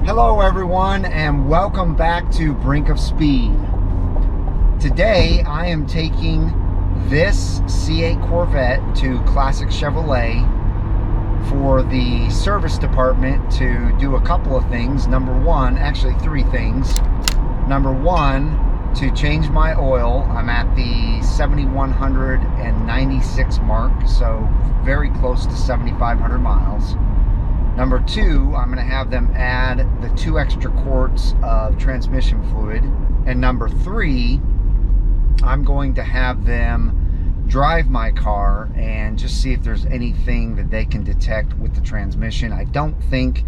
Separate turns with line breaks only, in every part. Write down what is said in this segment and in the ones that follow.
Hello everyone, and welcome back to Brink of Speed. Today I am taking this C8 Corvette to Classic Chevrolet for the service department to do a couple of things. Number one, actually three things. Number one, to change my oil. I'm at the 7,196 mark, so very close to 7,500 miles. Number two, I'm going to have them add the 2 extra quarts of transmission fluid. And number three, I'm going to have them drive my car and just see if there's anything that they can detect with the transmission. I don't think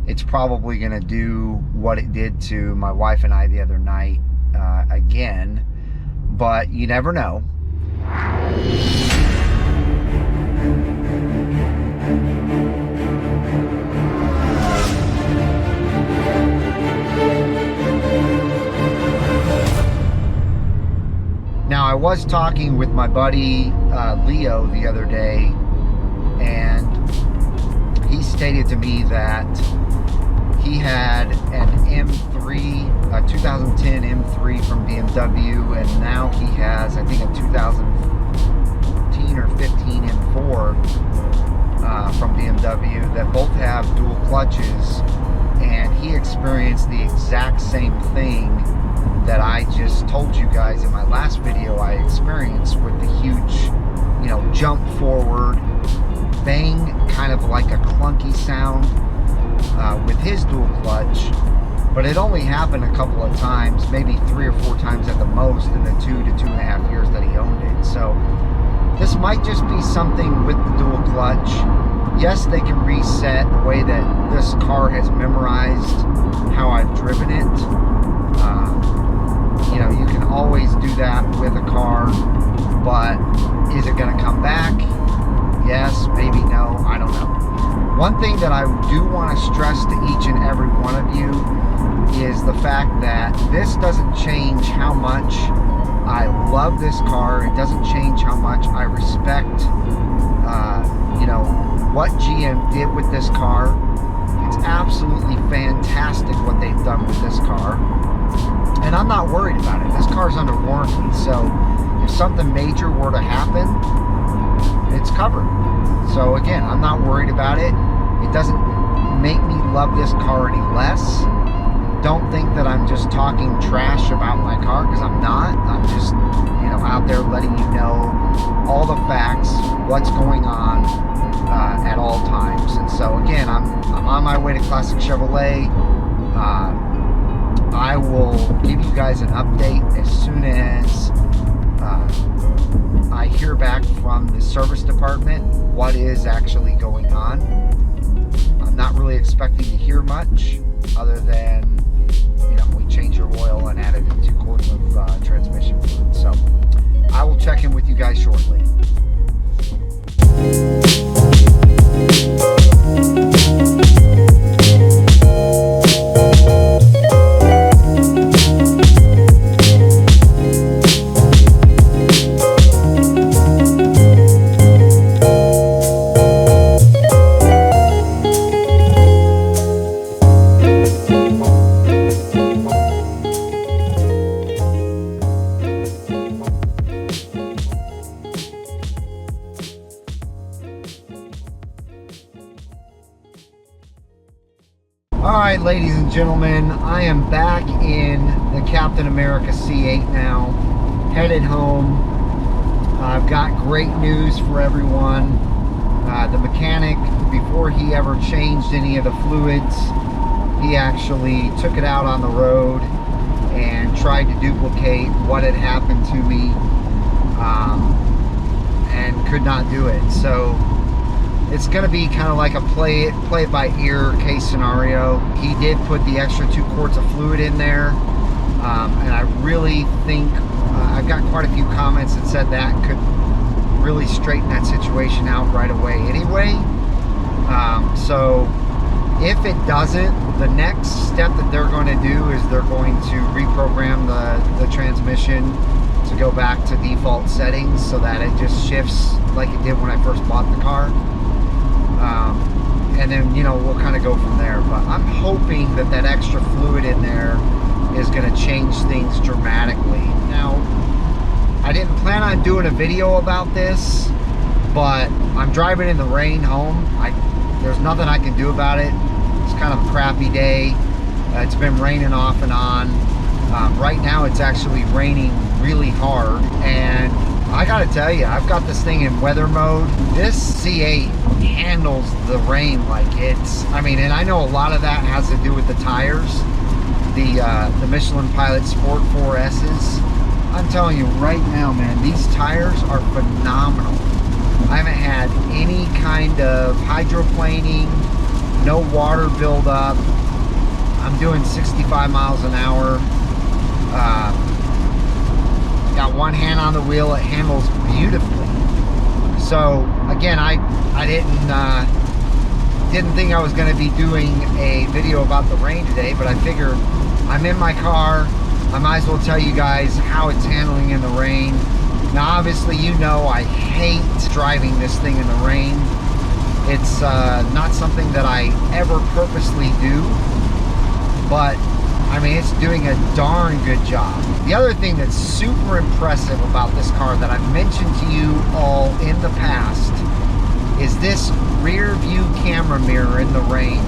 it's probably going to do what it did to my wife and I the other night again, but you never know. Now, I was talking with my buddy Leo the other day, and he stated to me that he had an M3, a 2010 M3 from BMW, and now he has, I think, a 2014 or 15 M4 from BMW that both have dual clutches, and he experienced the exact same thing that I just told you guys in my last video I experienced, with the huge, jump forward, bang, kind of like a clunky sound with his dual clutch. But it only happened a couple of times, maybe 3 or 4 times at the most in the 2 to 2.5 years that he owned it. So this might just be something with the dual clutch. Yes, they can reset the way that this car has memorized how I've driven it. You can always do that with a car, but is it going to come back? Yes, maybe no, I don't know. One thing that I do want to stress to each and every one of you is the fact that this doesn't change how much I love this car. It doesn't change how much I respect, what GM did with this car. It's absolutely fantastic what they've done with this car. And I'm not worried about it. This car's under warranty, so if something major were to happen, it's covered. So again, I'm not worried about it. It doesn't make me love this car any less. Don't think that I'm just talking trash about my car, because I'm not. I'm just, out there letting you know all the facts, what's going on at all times. And so again, I'm on my way to Classic Chevrolet. I will give you guys an update as soon as I hear back from the service department what is actually going on. I'm not really expecting to hear much other than, we changed your oil and added in 2 quarts of transmission fluid. So I will check in with you guys shortly. Alright, ladies and gentlemen, I am back in the Captain America C8 now, headed home. I've got great news for everyone. The mechanic, before he ever changed any of the fluids, he actually took it out on the road and tried to duplicate what had happened to me, and could not do it. So it's going to be kind of like a play it by ear case scenario. He did put the extra 2 quarts of fluid in there, and I really think I've got quite a few comments that said that could really straighten that situation out right away anyway. So if it doesn't, the next step that they're going to do is they're going to reprogram the transmission to go back to default settings so that it just shifts like it did when I first bought the car. and then, you know, we'll kind of go from there. But I'm hoping that that extra fluid in there is going to change things dramatically. Now, I didn't plan on doing a video about this, but I'm driving in the rain home. There's nothing I can do about it. It's kind of a crappy day. It's been raining off and on. Right now it's actually raining really hard, and I gotta tell you, I've got this thing in weather mode. This C8 handles the rain like it's, I mean, and I know a lot of that has to do with the tires, the Michelin Pilot Sport 4S's. I'm telling you right now, man, these tires are phenomenal. I haven't had any kind of hydroplaning, no water buildup. I'm doing 65 miles an hour. Got one hand on the wheel. It handles beautifully. So again, I didn't think I was going to be doing a video about the rain today, but I figured I'm in my car. I might as well tell you guys how it's handling in the rain. Now, obviously, you know I hate driving this thing in the rain. It's not something that I ever purposely do, but I mean, it's doing a darn good job. The other thing that's super impressive about this car that I've mentioned to you all in the past is this rear view camera mirror in the rain.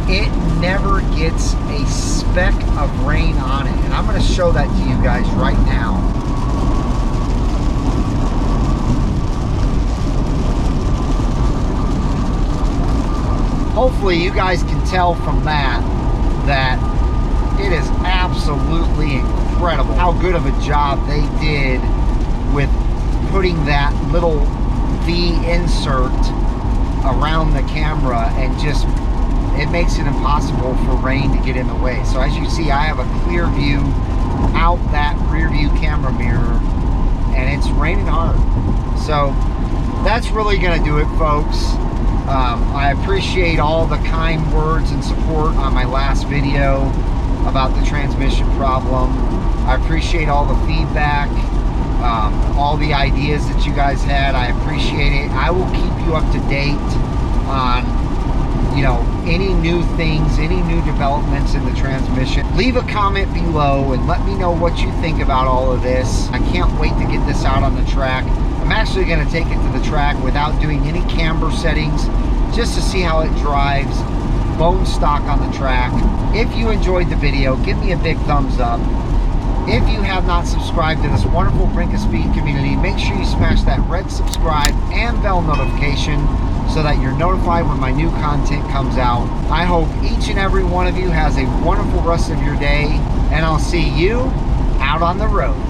It never gets a speck of rain on it. And I'm going to show that to you guys right now. Hopefully you guys can tell from that it is absolutely incredible how good of a job they did with putting that little V insert around the camera, and just, it makes it impossible for rain to get in the way. So as you see, I have a clear view out that rear view camera mirror, and it's raining hard. So that's really going to do it, folks. I appreciate all the kind words and support on my last video about the transmission problem. I appreciate all the feedback, all the ideas that you guys had. I appreciate it. I will keep you up to date on, you know, any new things, any new developments in the transmission. Leave a comment below and let me know what you think about all of this. I can't wait to get this out on the track. I'm actually going to take it to the track without doing any camber settings, just to see how it drives bone stock on the track. If you enjoyed the video, give me a big thumbs up. If you have not subscribed to this wonderful Brink of Speed community, make sure you smash that red subscribe and bell notification so that you're notified when my new content comes out. I hope each and every one of you has a wonderful rest of your day, and I'll see you out on the road.